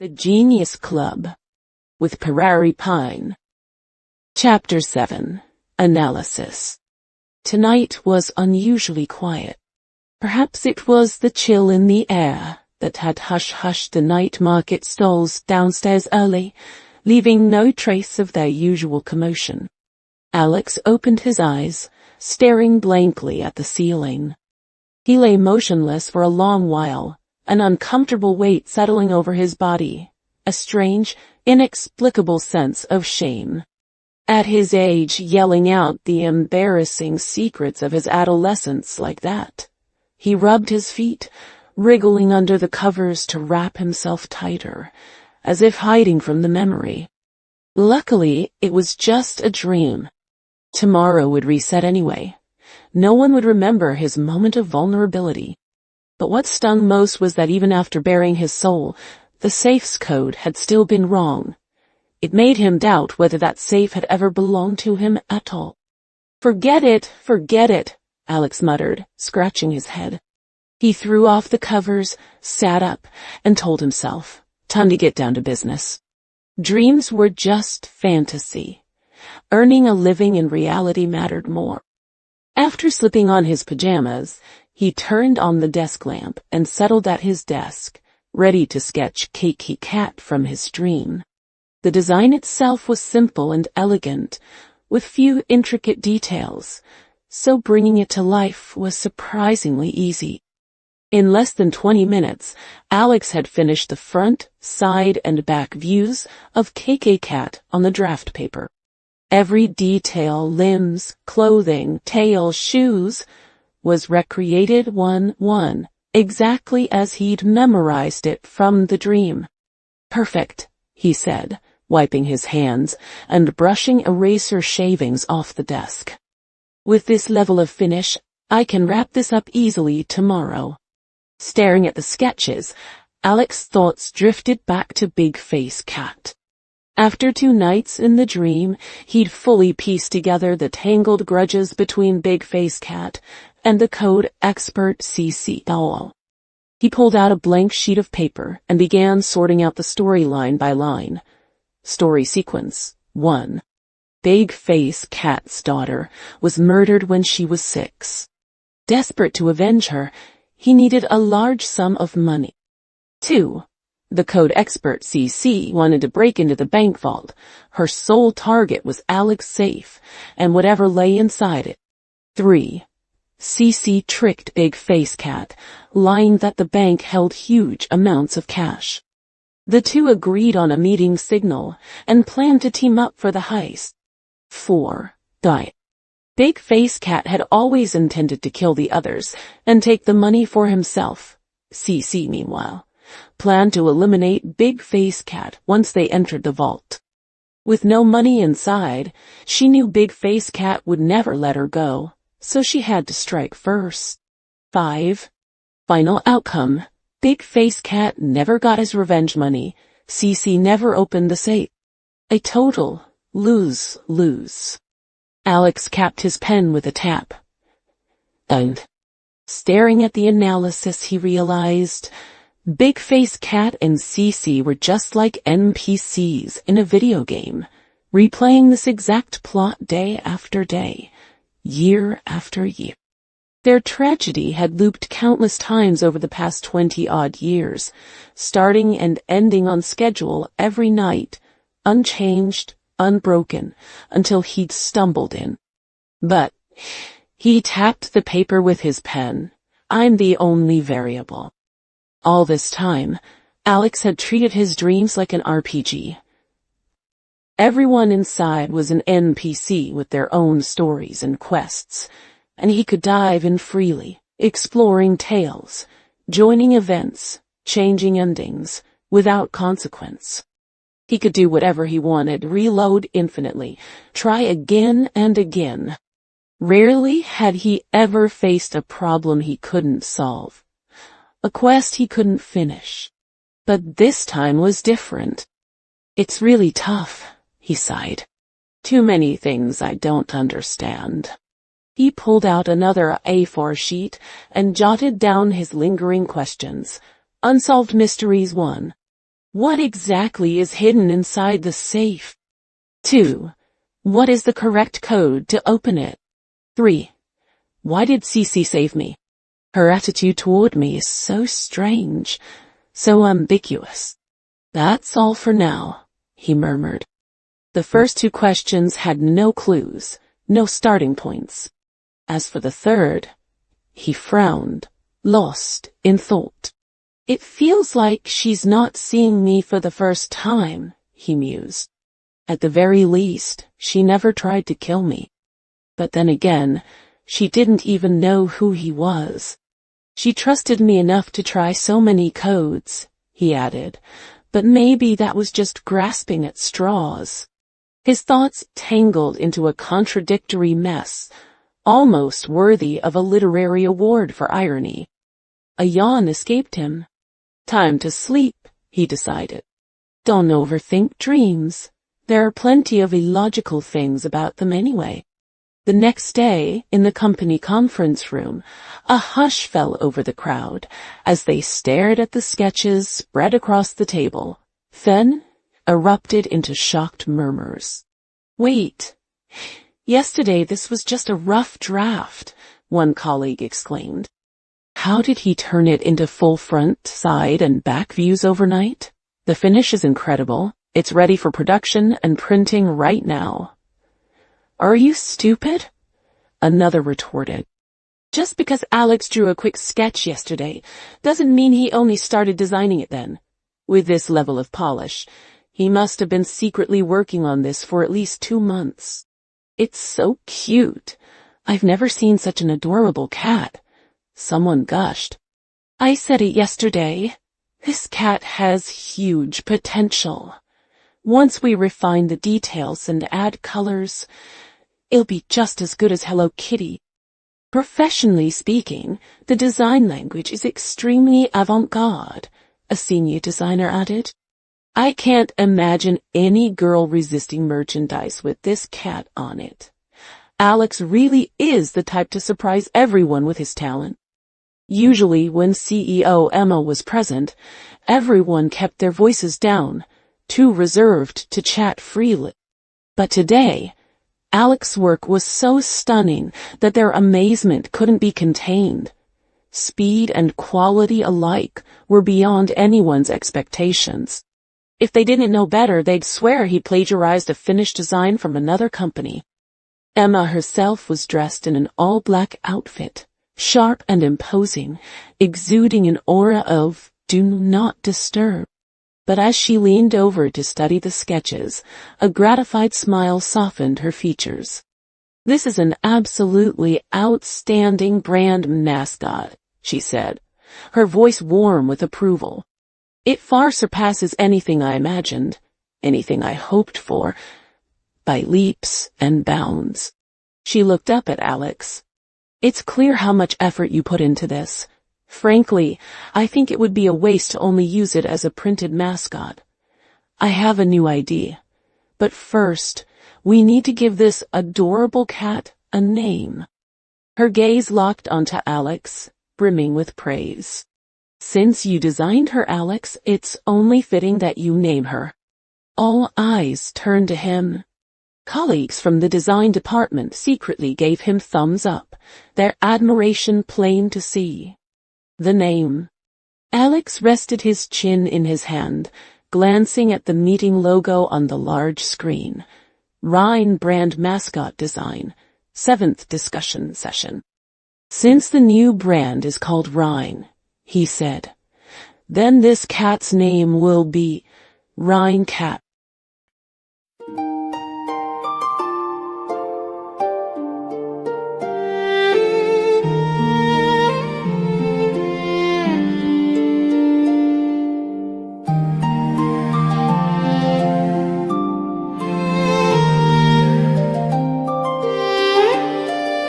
The Genius Club with Prairie Pine. Chapter 7. Analysis. Tonight was unusually quiet. Perhaps it was the chill in the air that had hush-hushed the night market stalls downstairs early, leaving no trace of their usual commotion. Alex opened his eyes, staring blankly at the ceiling. He lay motionless for a long while, an uncomfortable weight settling over his body, a strange, inexplicable sense of shame. At his age, yelling out the embarrassing secrets of his adolescence like that. He rubbed his feet, wriggling under the covers to wrap himself tighter, as if hiding from the memory. Luckily, it was just a dream. Tomorrow would reset anyway. No one would remember his moment of vulnerability. But what stung most was that even after baring his soul, the safe's code had still been wrong. It made him doubt whether that safe had ever belonged to him at all. Forget it, Alex muttered, scratching his head. He threw off the covers, sat up, and told himself, time to get down to business. Dreams were just fantasy. Earning a living in reality mattered more. After slipping on his pajamas, he turned on the desk lamp and settled at his desk, ready to sketch Cakey Cat from his dream. The design itself was simple and elegant, with few intricate details, so bringing it to life was surprisingly easy. In less than 20 minutes, Alex had finished the front, side, and back views of Cakey Cat on the draft paper. Every detail, limbs, clothing, tail, shoes, was recreated one, exactly as he'd memorized it from the dream. Perfect, he said, wiping his hands and brushing eraser shavings off the desk. With this level of finish, I can wrap this up easily tomorrow. Staring at the sketches, Alex's thoughts drifted back to Big Face Cat. After 2 nights in the dream, he'd fully pieced together the tangled grudges between Big Face Cat and the code expert CC Owl. He pulled out a blank sheet of paper and began sorting out the story line by line. Story sequence 1. Big Face Cat's daughter was murdered when she was 6. Desperate to avenge her, he needed a large sum of money. 2. The code expert CC wanted to break into the bank vault. Her sole target was Alex's safe and whatever lay inside it. 3. CC tricked Big Face Cat, lying that the bank held huge amounts of cash. The two agreed on a meeting signal and planned to team up for the heist. 4. Die. Big Face Cat had always intended to kill the others and take the money for himself. CC, meanwhile, planned to eliminate Big Face Cat once they entered the vault. With no money inside, she knew Big Face Cat would never let her go, so she had to strike first. 5. Final outcome. Big Face Cat never got his revenge money. CC never opened the safe. A total lose-lose. Alex capped his pen with a tap. And, staring at the analysis, he realized Big Face Cat and CC were just like NPCs in a video game, replaying this exact plot day after day, year after year. Their tragedy had looped countless times over the past 20-odd years, starting and ending on schedule every night, unchanged, unbroken, until he'd stumbled in. But he tapped the paper with his pen. I'm the only variable. All this time, Alex had treated his dreams like an RPG. Everyone inside was an NPC with their own stories and quests, and he could dive in freely, exploring tales, joining events, changing endings, without consequence. He could do whatever he wanted, reload infinitely, try again and again. Rarely had he ever faced a problem he couldn't solve, a quest he couldn't finish. But this time was different. It's really tough, he sighed. Too many things I don't understand. He pulled out another A4 sheet and jotted down his lingering questions. Unsolved Mysteries 1. What exactly is hidden inside the safe? 2. What is the correct code to open it? 3. Why did Cece save me? Her attitude toward me is so strange, so ambiguous. That's all for now, he murmured. The first 2 questions had no clues, no starting points. As for the third, he frowned, lost in thought. It feels like she's not seeing me for the first time, he mused. At the very least, she never tried to kill me. But then again, she didn't even know who he was. She trusted me enough to try so many codes, he added, but maybe that was just grasping at straws. His thoughts tangled into a contradictory mess, almost worthy of a literary award for irony. A yawn escaped him. Time to sleep, he decided. Don't overthink dreams. There are plenty of illogical things about them anyway. The next day, in the company conference room, a hush fell over the crowd as they stared at the sketches spread across the table, then erupted into shocked murmurs. Wait, yesterday this was just a rough draft, one colleague exclaimed. How did he turn it into full front, side, and back views overnight? The finish is incredible. It's ready for production and printing right now. Are you stupid? Another retorted. Just because Alex drew a quick sketch yesterday doesn't mean he only started designing it then. With this level of polish, he must have been secretly working on this for at least 2 months. It's so cute. I've never seen such an adorable cat. Someone gushed. I said it yesterday. This cat has huge potential. Once we refine the details and add colors, it'll be just as good as Hello Kitty. Professionally speaking, the design language is extremely avant-garde, a senior designer added. I can't imagine any girl resisting merchandise with this cat on it. Alex really is the type to surprise everyone with his talent. Usually when CEO Emma was present, everyone kept their voices down, too reserved to chat freely. But today, Alex's work was so stunning that their amazement couldn't be contained. Speed and quality alike were beyond anyone's expectations. If they didn't know better, they'd swear he plagiarized a finished design from another company. Emma herself was dressed in an all-black outfit, sharp and imposing, exuding an aura of "do not disturb." But as she leaned over to study the sketches, a gratified smile softened her features. This is an absolutely outstanding brand mascot, she said, her voice warm with approval. It far surpasses anything I imagined, anything I hoped for, by leaps and bounds. She looked up at Alex. It's clear how much effort you put into this. Frankly, I think it would be a waste to only use it as a printed mascot. I have a new idea. But first, we need to give this adorable cat a name. Her gaze locked onto Alex, brimming with praise. Since you designed her, Alex, it's only fitting that you name her. All eyes turned to him. Colleagues from the design department secretly gave him thumbs up, their admiration plain to see. The name. Alex rested his chin in his hand, glancing at the meeting logo on the large screen. Rhine brand mascot design, 7th discussion session. Since the new brand is called Rhine, he said, then this cat's name will be Rhine Cat.